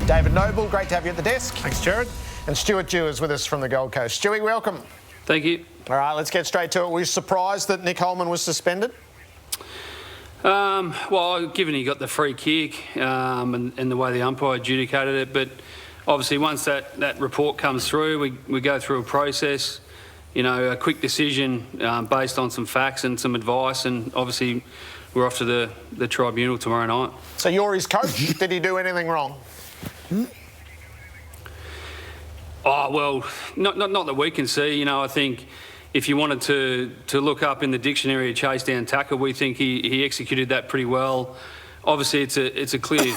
David Noble, great to have you at the desk. Thanks, Gerard. And Stuart Dew is with us from the Gold Coast. Stewie, welcome. Thank you. All right, let's get straight to it. Were you surprised that Nick Holman was suspended? Well, given he got the free kick and the way the umpire adjudicated it, but obviously once that report comes through, we go through a process, a quick decision based on some facts and some advice, and obviously we're off to the tribunal tomorrow night. So you're his coach. Did he do anything wrong? Oh, well, not that we can see. I think if you wanted to look up in the dictionary a chase down tackle, we think he executed that pretty well. Obviously, it's a clear,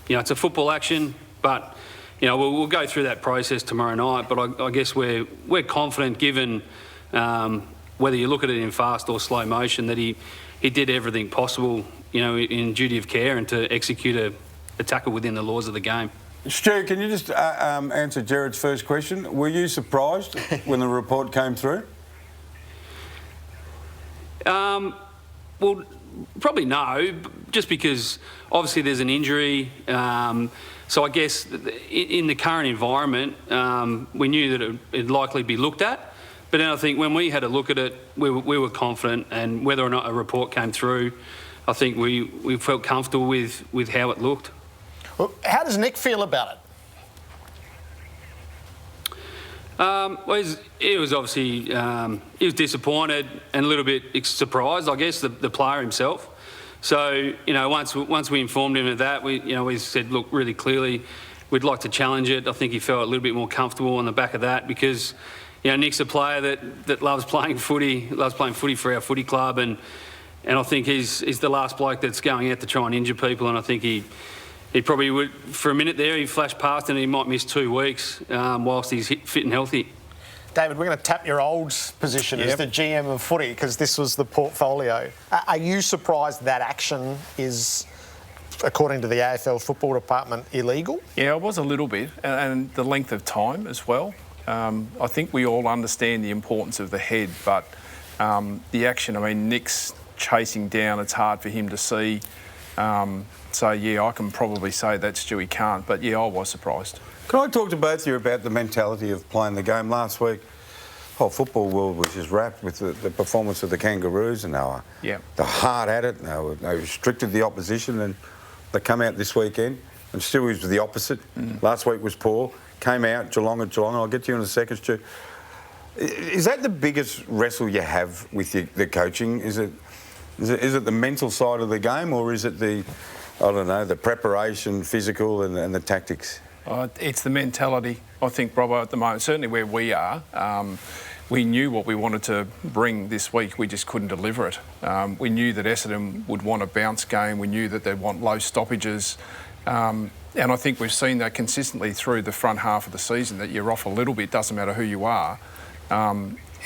it's a football action, but we'll go through that process tomorrow night. But I guess we're confident, given whether you look at it in fast or slow motion, that he did everything possible, in duty of care and to execute a tackle within the laws of the game. Stu, can you just answer Gerard's first question? Were you surprised when the report came through? Well, probably no, just because obviously there's an injury. So I guess in the current environment, we knew that it'd likely be looked at. But then I think when we had a look at it, we were confident, and whether or not a report came through, I think we felt comfortable with how it looked. Well, how does Nick feel about it? Well, he was obviously he was disappointed and a little bit surprised, I guess, the player himself. So once we informed him of that, we said, look, really clearly, we'd like to challenge it. I think he felt a little bit more comfortable on the back of that because Nick's a player that loves playing footy for our footy club, and I think he's the last bloke that's going out to try and injure people, and I think he probably would, for a minute there, he flashed past and he might miss 2 weeks whilst he's fit and healthy. David, we're going to tap your old position as the GM of footy because this was the portfolio. Are you surprised that action is, according to the AFL football department, illegal? Yeah, I was a little bit, and the length of time as well. I think we all understand the importance of the head, but the action, Nick's chasing down, it's hard for him to see. So, I can probably say that Stewie can't, but I was surprised. Can I talk to both of you about the mentality of playing the game? Last week, the whole football world was just wrapped with the performance of the Kangaroos, and they're hard at it, and they restricted the opposition, and they come out this weekend, and Stewie's was the opposite. Last week was poor, came out, Geelong, I'll get to you in a second, Stu. Is that the biggest wrestle you have with the coaching? Is it the mental side of the game, or is it the preparation, physical and the tactics? It's the mentality, I think, Robbo, at the moment. Certainly where we are, we knew what we wanted to bring this week. We just couldn't deliver it. We knew that Essendon would want a bounce game. We knew that they'd want low stoppages. And I think we've seen that consistently through the front half of the season, that you're off a little bit, doesn't matter who you are.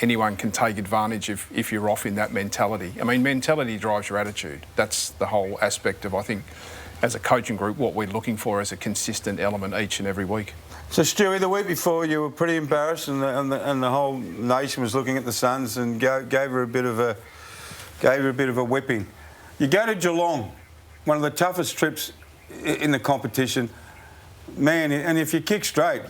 Anyone can take advantage if you're off in that mentality. Mentality drives your attitude. That's the whole aspect of, I think, as a coaching group, what we're looking for as a consistent element each and every week. So, Stewie, the week before you were pretty embarrassed, and the whole nation was looking at the Suns and gave her a bit of a whipping. You go to Geelong, one of the toughest trips in the competition, man. And if you kick straight,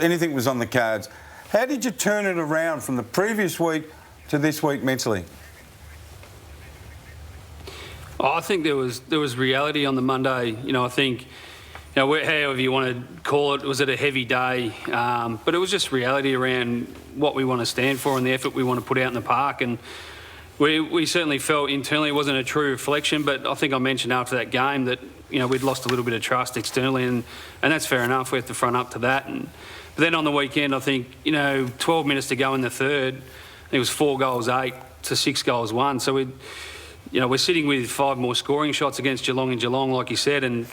anything was on the cards. How did you turn it around from the previous week to this week mentally? I think there was reality on the Monday. I think, however you want to call it, was it a heavy day? But it was just reality around what we want to stand for and the effort we want to put out in the park. And we certainly felt internally it wasn't a true reflection, but I think I mentioned after that game that, we'd lost a little bit of trust externally, and that's fair enough. We have to front up to that. But then on the weekend, I think, 12 minutes to go in the third, I think it was 4 goals 8 to 6 goals 1. So we're sitting with 5 more scoring shots against Geelong in Geelong, like you said, and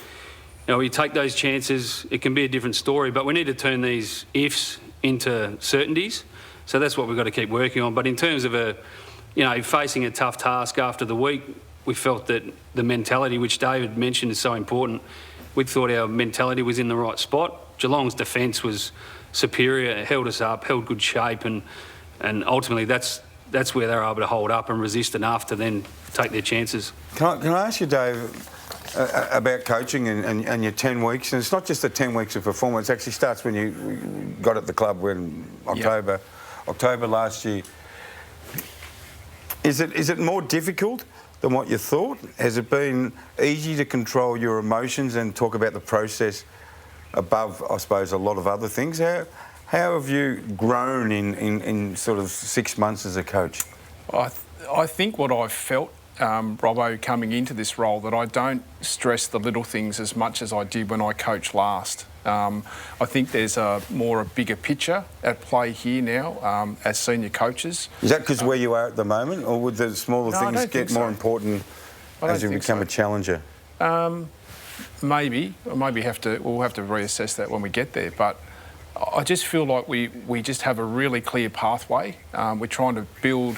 you take those chances, it can be a different story. But we need to turn these ifs into certainties. So that's what we've got to keep working on. But in terms of facing a tough task after the week, we felt that the mentality, which David mentioned, is so important. We thought our mentality was in the right spot. Geelong's defence was superior, it held us up, held good shape, and ultimately that's where they're able to hold up and resist enough to then take their chances. Can I ask you, Dave, about coaching and your 10 weeks. And it's not just the 10 weeks of performance. It actually starts when you got at the club when October last year. Is it more difficult than what you thought? Has it been easy to control your emotions and talk about the process above, I suppose, a lot of other things? How have you grown in sort of 6 months as a coach? I think what I've felt, Robbo, coming into this role, that I don't stress the little things as much as I did when I coached last. I think there's a bigger picture at play here now as senior coaches. Is that because where you are at the moment, or would the smaller things get more important as you become a challenger? Maybe. We'll have to reassess that when we get there. But I just feel like we just have a really clear pathway. We're trying to build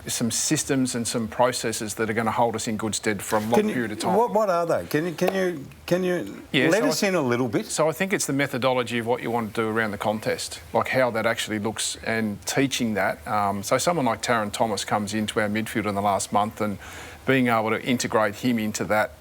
some systems and some processes that are going to hold us in good stead for a long period of time. What are they? Can you let us in a little bit? So I think it's the methodology of what you want to do around the contest, like how that actually looks, and teaching that. So someone like Taron Thomas comes into our midfield in the last month, and being able to integrate him into that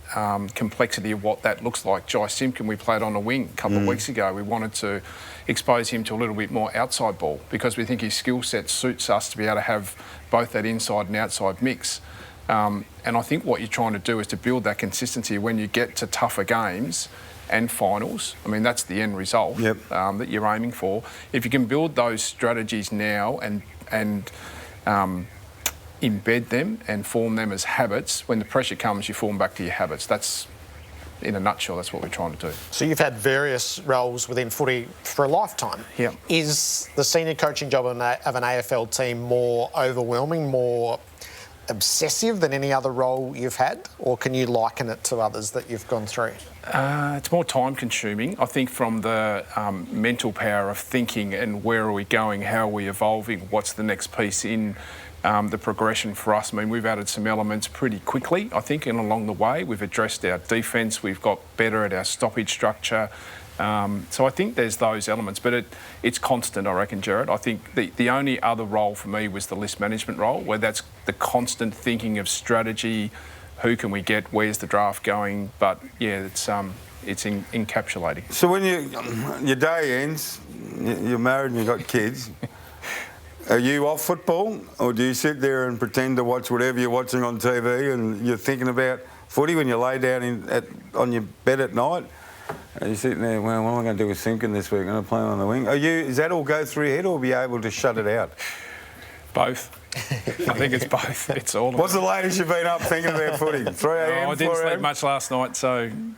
complexity of what that looks like. Jai Simpkin, we played on a wing a couple of weeks ago. We wanted to expose him to a little bit more outside ball because we think his skill set suits us to be able to have both that inside and outside mix. And I think what you're trying to do is to build that consistency when you get to tougher games and finals. I mean, that's the end result that you're aiming for. If you can build those strategies now and embed them and form them as habits, when the pressure comes, you form back to your habits. That's, in a nutshell, that's what we're trying to do. So you've had various roles within footy for a lifetime. Yeah. Is the senior coaching job of an AFL team more overwhelming, more obsessive than any other role you've had, or can you liken it to others that you've gone through? It's more time consuming. I think from the mental power of thinking and where are we going, how are we evolving, what's the next piece in the progression for us. I mean, we've added some elements pretty quickly, I think, and along the way. We've addressed our defence, we've got better at our stoppage structure. So I think there's those elements, but it's constant, I reckon, Gerard. I think the only other role for me was the list management role, where that's the constant thinking of strategy, who can we get, where's the draft going. But yeah, it's encapsulating. So when your day ends, you're married and you've got kids, are you off football, or do you sit there and pretend to watch whatever you're watching on TV and you're thinking about footy when you lay down on your bed at night? Are you sitting there, well, what am I going to do with Simpkin this week? I'm going to play on the wing. Does that all go through your head, or be able to shut it out? Both. I think it's both. It's all. What's the latest you've been up thinking about footy? 3 a.m. I didn't sleep much last night,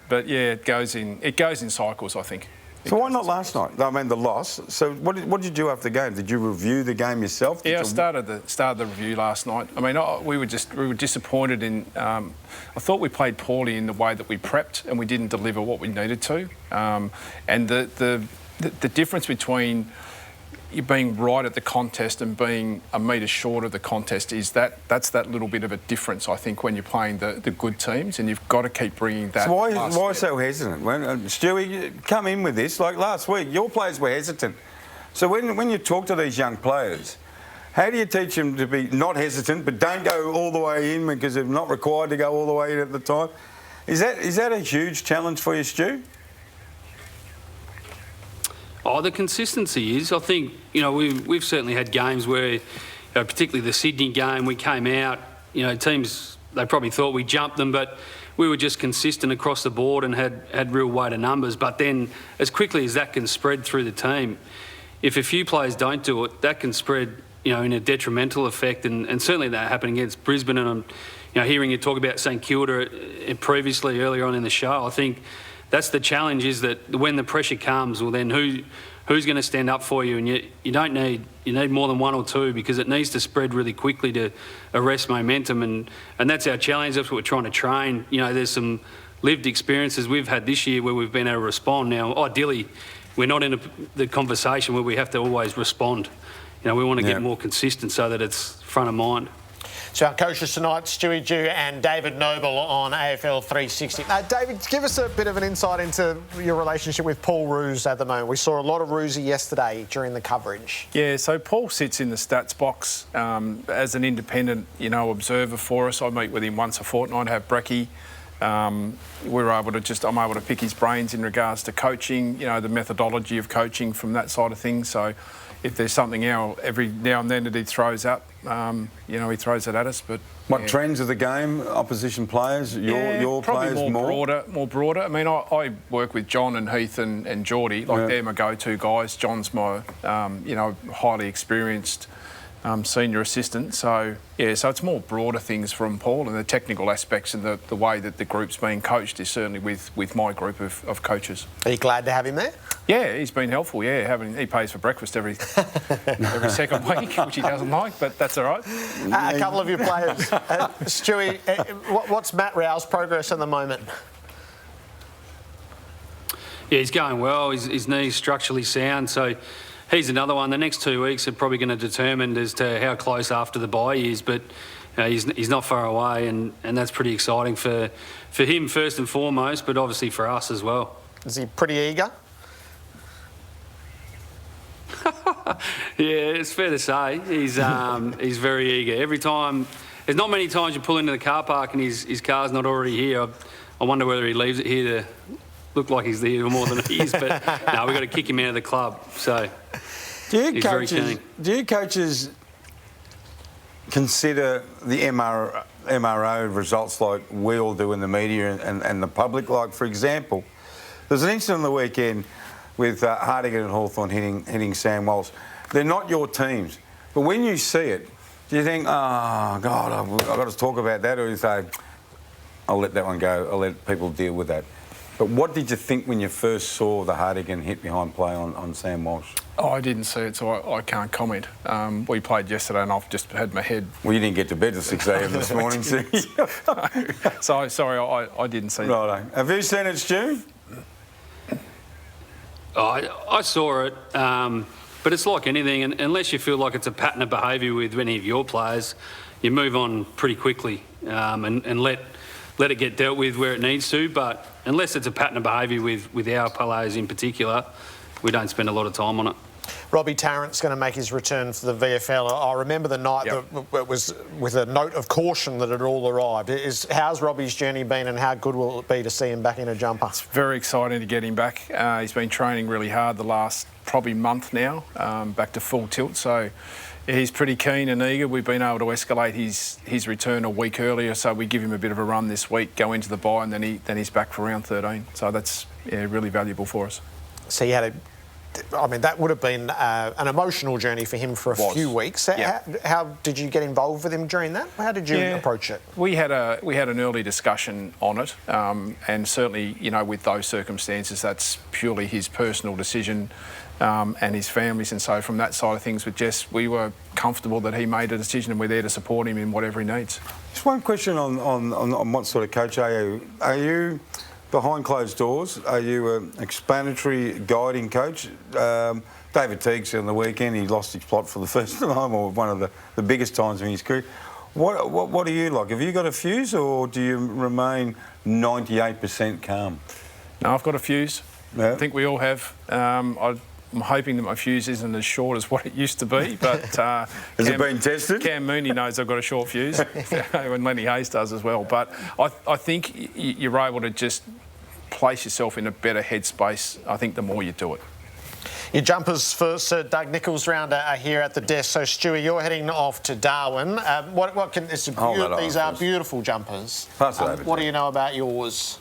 but yeah, it goes in cycles, I think. So why not last night? I mean, the loss. So what did you do after the game? Did you review the game yourself? I started the review last night. I mean, we were disappointed in. I thought we played poorly in the way that we prepped, and we didn't deliver what we needed to. And the difference between you being right at the contest and being a metre short of the contest is that's that little bit of a difference, I think, when you're playing the good teams, and you've got to keep bringing that. So why so hesitant? Stewie, come in with this. Like last week, your players were hesitant. So when you talk to these young players, how do you teach them to be not hesitant, but don't go all the way in because they're not required to go all the way in at the time? Is that a huge challenge for you, Stu? Oh, the consistency is. I think, we've certainly had games where, particularly the Sydney game, we came out, teams, they probably thought we jumped them, but we were just consistent across the board and had real weight of numbers. But then as quickly as that can spread through the team, if a few players don't do it, that can spread, in a detrimental effect. And certainly that happened against Brisbane. And I'm, hearing you talk about St Kilda previously earlier on in the show, I think that's the challenge, is that when the pressure comes, well, then who's going to stand up for you? And you need more than one or two, because it needs to spread really quickly to arrest momentum. And that's our challenge. That's what we're trying to train. There's some lived experiences we've had this year where we've been able to respond. Now, ideally, we're not in the conversation where we have to always respond. We want to get more consistent so that it's front of mind. So our coaches tonight, Stewie Dew and David Noble on AFL 360. David, give us a bit of an insight into your relationship with Paul Roos at the moment. We saw a lot of Roosy yesterday during the coverage. Yeah, so Paul sits in the stats box as an independent, observer for us. I meet with him once a fortnight, have brekkie. I'm able to pick his brains in regards to coaching, the methodology of coaching from that side of things. So if there's something every now and then that he throws up, he throws it at us. But what trends of the game, opposition players, your players more broader. I mean, I work with John and Heath and Geordie, they're my go-to guys. John's my, highly experienced senior assistant. So it's more broader things from Paul, and the technical aspects and the way that the group's being coached is certainly with my group of coaches. Are you glad to have him there? Yeah, he's been helpful. Yeah, he pays for breakfast every second week, which he doesn't like, but that's all right. A couple of your players, Stewie, what's Matt Rowe's progress at the moment? Yeah, he's going well. His knee's structurally sound, so he's another one. The next 2 weeks are probably going to determine as to how close after the bye he is, but he's not far away, and that's pretty exciting for him first and foremost, but obviously for us as well. Is he pretty eager? Yeah, it's fair to say he's very eager. Every time, there's not many times you pull into the car park and his car's not already here. I wonder whether he leaves it here to look like he's there more than he is, but no, we've got to kick him out of the club. So he's very keen. Do you coaches consider the MRO results like we all do in the media and the public? Like, for example, there's an incident on the weekend with Hardigan and Hawthorn hitting Sam Walsh. They're not your teams, but when you see it, do you think, oh God, I've got to talk about that, or you say, I'll let that one go, I'll let people deal with that? But what did you think when you first saw the Hardigan hit behind play on Sam Walsh? Oh, I didn't see it, so I can't comment. We played yesterday and I've just had my head... Well, you didn't get to bed at 6 a.m. this morning, so... So, sorry, I didn't see it. Righto. Have you seen it, Stu? I saw it, but it's like anything, and unless you feel like it's a pattern of behaviour with any of your players, you move on pretty quickly and let it get dealt with where it needs to. But unless it's a pattern of behaviour with our players in particular, we don't spend a lot of time on it. Robbie Tarrant's going to make his return for the VFL. I remember the night that it was with a note of caution that it all arrived. How's Robbie's journey been, and how good will it be to see him back in a jumper? It's very exciting to get him back. He's been training really hard the last probably month now, back to full tilt. So he's pretty keen and eager. We've been able to escalate his return a week earlier, so we give him a bit of a run this week, go into the bye, and then he's back for round 13. So that's really valuable for us. So you had that would have been an emotional journey for him for a few weeks. How did you get involved with him during that? How did you approach it? We had an early discussion on it, and certainly, with those circumstances, that's purely his personal decision and his family's. And so from that side of things with Jess, we were comfortable that he made a decision, and we're there to support him in whatever he needs. Just one question on what sort of coach are you? Are you... behind closed doors, are you an explanatory, guiding coach? David Teague on the weekend, he lost his plot for the first time, or one of the biggest times in his career. What are you like? Have you got a fuse, or do you remain 98% calm? No, I've got a fuse. Yeah. I think we all have. I'm hoping that my fuse isn't as short as what it used to be, but... Has it been tested? Cam Mooney knows I've got a short fuse, and Lenny Hayes does as well. But I think you're able to just place yourself in a better headspace, I think, the more you do it. Your jumpers for Sir Doug Nicholls round are here at the desk. So, Stewie, you're heading off to Darwin. These are beautiful jumpers. What do you know about yours?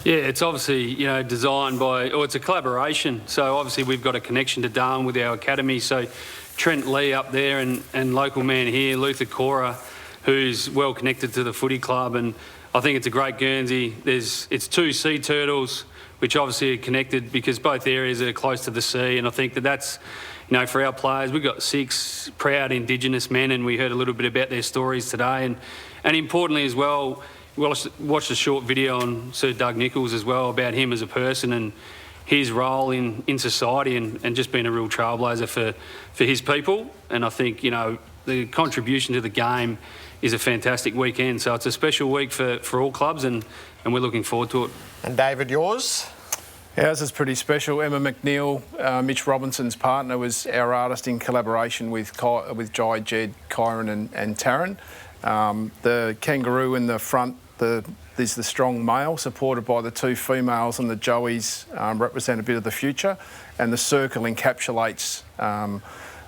Yeah, it's obviously, designed it's a collaboration. So obviously we've got a connection to Darwin with our academy. So Trent Lee up there and local man here, Luther Cora, who's well connected to the footy club. And I think it's a great Guernsey. It's two sea turtles, which obviously are connected because both areas are close to the sea. And I think that's, for our players, we've got 6 proud Indigenous men, and we heard a little bit about their stories today. And importantly as well, watched a short video on Sir Doug Nicholls as well about him as a person and his role in society and just being a real trailblazer for his people. And I think, the contribution to the game is a fantastic weekend. So it's a special week for all clubs, and we're looking forward to it. And David, yours? Ours is pretty special. Emma McNeil, Mitch Robinson's partner, was our artist in collaboration with Jai, Jed, Kyron and Taryn. The kangaroo in the front is the strong male, supported by the two females, and the joeys represent a bit of the future. And the circle encapsulates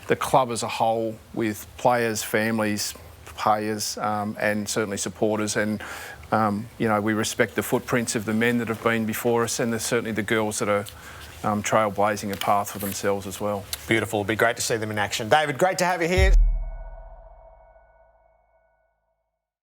the club as a whole, with players, families, payers, and certainly supporters. And we respect the footprints of the men that have been before us, and certainly the girls that are trailblazing a path for themselves as well. Beautiful. It'll be great to see them in action. David, great to have you here.